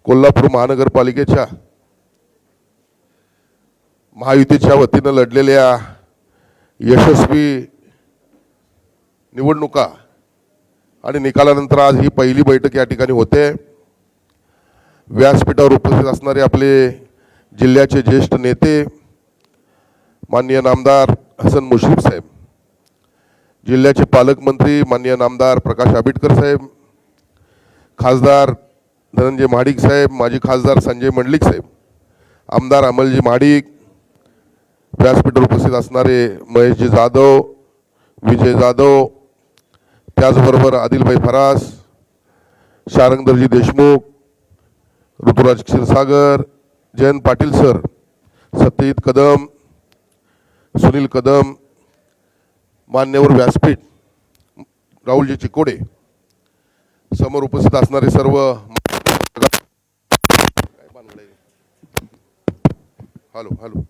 कोल्हापूर महानगरपालिकेच्या महायुतीच्या वतीनं लढलेल्या यशस्वी निवडणुका आणि निकालानंतर आज ही पहिली बैठक या ठिकाणी होते। व्यासपीठावर उपस्थित असणारे आपले जिल्ह्याचे ज्येष्ठ नेते माननीय नामदार हसन मुश्रीफ साहेब, जिल्ह्याचे पालकमंत्री माननीय नामदार प्रकाश आंबेडकर साहेब, खासदार धनंजय महाडिक साहेब, माजी खासदार संजय मंडलिक साहेब, आमदार अमलजी महाडिक, व्यासपीठावर उपस्थित असणारे महेशजी जाधव, विजय जाधव, त्याचबरोबर आदिलभाई फरास, शारंगधरजी देशमुख, ऋतुराज क्षीरसागर, जयंत पाटील सर, सत्यजित कदम, सुनील कदम, मान्यवर व्यासपीठ, राहुलजी चिकोडे, समोर उपस्थित असणारे सर्व हॅलो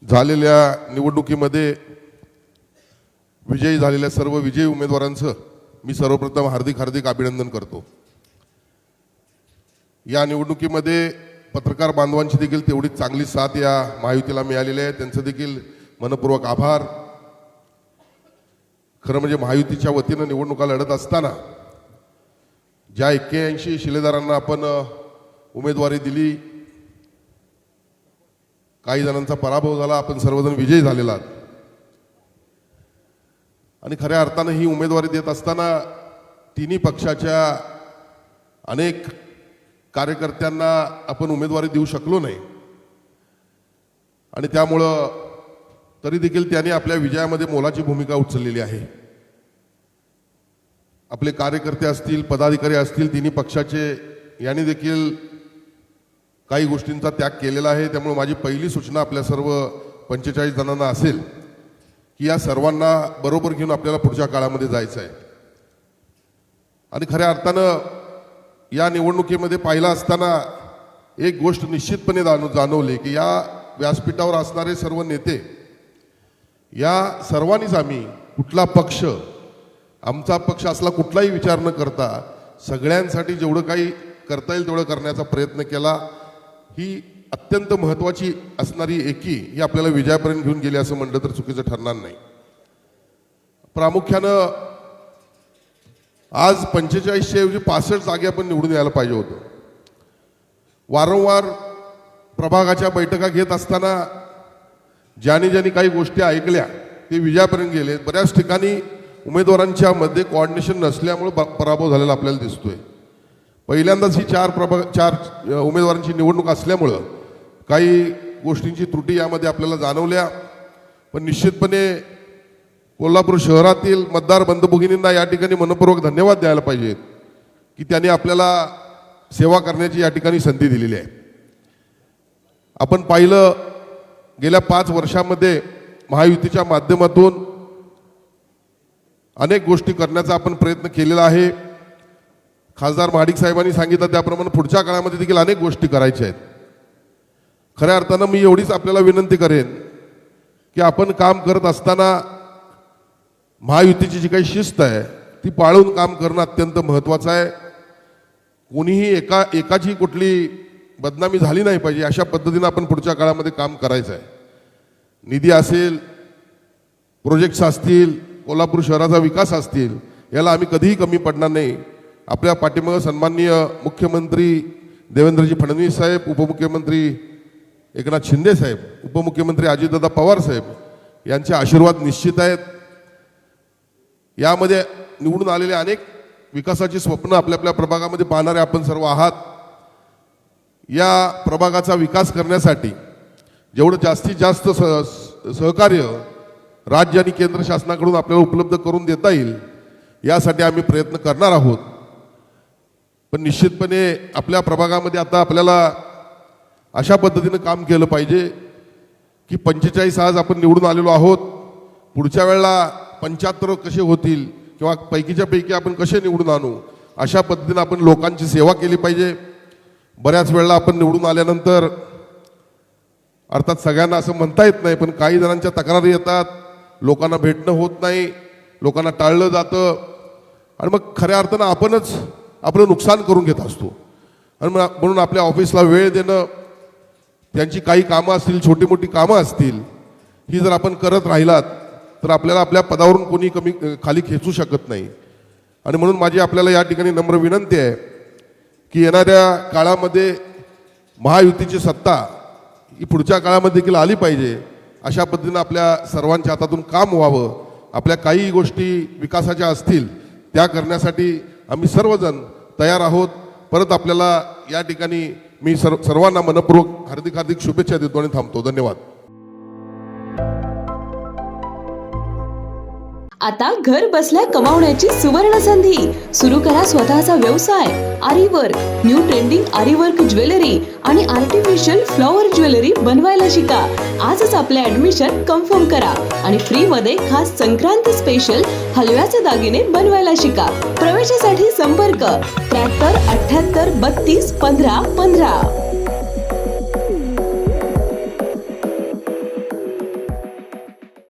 झालेल्या निवडणुकीमध्ये विजयी झालेल्या सर्व विजयी उमेदवारांचं मी सर्वप्रथम हार्दिक अभिनंदन करतो। या निवडणुकीमध्ये पत्रकार बांधवांची देखील तेवढीच चांगली साथ या महायुतीला मिळालेली आहे, त्यांचं देखील मनपूर्वक आभार। खरं म्हणजे महायुतीच्या वतीनं निवडणुका लढत असताना ज्या 81 शिलेदारांना आपण उमेदवारी दिली, काही जणांचा पराभव झाला, आपण सर्वजण विजयी झालेला आहात। आणि खऱ्या अर्थानं ही उमेदवारी देत असताना तिन्ही पक्षाच्या अनेक कार्यकर्त्यांना आपण उमेदवारी देऊ शकलो नाही आणि त्यामुळं तरी देखील त्यांनी आपल्या विजयामध्ये मोलाची भूमिका उचललेली आहे। आपले कार्यकर्ते असतील, पदाधिकारी असतील, तिन्ही पक्षाचे यांनी देखील काही गोष्टींचा त्याग केलेला आहे। त्यामुळे माझी पहिली सूचना आपल्या सर्व 45 जणांना असेल की या सर्वांना बरोबर घेऊन आपल्याला पुढच्या काळामध्ये जायचं आहे। आणि खऱ्या अर्थानं या निवडणुकीमध्ये पाहिलं असताना एक गोष्ट निश्चितपणे जाणवली की या व्यासपीठावर असणारे सर्व नेते, या सर्वांनीच आम्ही कुठला पक्ष, आमचा पक्ष असला कुठलाही विचार न करता सगळ्यांसाठी जेवढं काही करता येईल तेवढं करण्याचा प्रयत्न केला। ही अत्यंत महत्त्वाची असणारी एकी ही आपल्याला विजयापर्यंत घेऊन गेली असं म्हटलं तर चुकीचं ठरणार नाही। प्रामुख्यानं आज 45च्या ऐवजी 65 जागे आपण निवडून यायला पाहिजे होतं। वारंवार प्रभागाच्या बैठका घेत असताना ज्यांनी काही गोष्टी ऐकल्या ते विजयापर्यंत गेले। बऱ्याच ठिकाणी उमेदवारांच्या मध्ये कोऑर्डिनेशन नसल्यामुळे पराभव झालेला आपल्याला दिसतोय। पहिल्यांदाच ही 4 उमेदवारांची निवडणूक असल्यामुळं काही गोष्टींची त्रुटी यामध्ये आपल्याला जाणवल्या, पण निश्चितपणे कोल्हापूर शहरातील मतदार बंधू भगिनींना या ठिकाणी मनपूर्वक धन्यवाद द्यायला पाहिजेत की त्यांनी आपल्याला सेवा करण्याची या ठिकाणी संधी दिलेली आहे। आपण पाहिलं गेल्या 5 वर्षांमध्ये महायुतीच्या माध्यमातून अनेक गोष्टी करण्याचा आपण प्रयत्न केलेला आहे। खासदार महाडिक साहेबांनी सांगितलं त्याप्रमाणे पुढच्या काळामध्ये देखील अनेक गोष्टी करायच्या आहेत। खऱ्या अर्थानं मी एवढीच आपल्याला विनंती करेन की आपण काम करत असताना महायुतीची जी काही शिस्त आहे ती पाळून काम करणं अत्यंत महत्त्वाचं आहे। कोणीही एकाची कुठली बदनामी झाली नाही पाहिजे अशा पद्धतीनं आपण पुढच्या काळामध्ये काम करायचं आहे। निधी असेल, प्रोजेक्ट्स असतील, कोल्हापूर शहराचा विकास असतील, याला आम्ही कधीही कमी पडणार नाही। आपल्या पाठीमागे सन्माननीय मुख्यमंत्री देवेंद्रजी फडणवीस साहेब, उपमुख्यमंत्री एकनाथ शिंदे साहेब, उपमुख्यमंत्री अजितदादा पवार साहेब यांचे आशीर्वाद निश्चित आहेत। यामध्ये निवडून आलेले अनेक विकासाची स्वप्न आपल्या प्रभागामध्ये पाहणारे आपण सर्व आहात। या प्रभागाचा विकास करण्यासाठी जेवढं जास्तीत जास्त सहकार्य राज्य आणि केंद्र शासनाकडून आपल्याला उपलब्ध करून देता येईल यासाठी आम्ही प्रयत्न करणार आहोत। पण निश्चितपणे आपल्या प्रभागामध्ये आता आपल्याला अशा पद्धतीनं काम केलं पाहिजे की 45 आज आपण निवडून आलेलो आहोत, पुढच्या वेळेला 75 कसे होतील किंवा पैकीच्या पैकी आपण कसे निवडून आणू अशा पद्धतीनं आपण लोकांची सेवा केली पाहिजे। बऱ्याच वेळेला आपण निवडून आल्यानंतर अर्थात सगळ्यांना असं म्हणता येत नाही, पण काही जणांच्या तक्रारी येतात, लोकांना भेटणं होत नाही, लोकांना टाळलं जातं आणि मग खऱ्या अर्थानं आपणच आपलं नुकसान करून घेत असतो. आणि म्हणून आपल्या ऑफिसला वेळ देणं, त्यांची काही कामं असतील, छोटी मोठी कामं असतील, ही जर आपण करत राहिलात तर आपल्याला आपल्या पदावरून कोणी खाली खेचू शकत नाही. आणि म्हणून माझी आपल्याला या ठिकाणी नम्र विनंती आहे की येणाऱ्या काळामध्ये महायुतीची सत्ता ही पुढच्या काळामध्ये देखील आली पाहिजे. अशा पद्धतीनं आपल्या सर्वांच्या हातातून काम व्हावं. आपल्या काही गोष्टी विकासाच्या असतील त्या करण्यासाठी आम्ही सर्वजण तयार आहोत. परत आपल्याला या ठिकाणी मी सर्वांना मनपूर्वक हार्दिक शुभेच्छा देतो आणि थांबतो. धन्यवाद. आता घर बसल्या कमावण्याची सुवर्ण संधी. सुरू करा स्वतःचा व्यवसाय. Aari work, new trending aari work jewellery आणि आर्टिफिशियल फ्लॉवर ज्वेलरी बनवायला शिका. आजच आपले ऍडमिशन कन्फर्म करा आणि फ्री मध्ये खास संक्रांत स्पेशल हलव्याचे दागिने बनवायला शिका. प्रवेशासाठी संपर्क 73 78 32 15 15.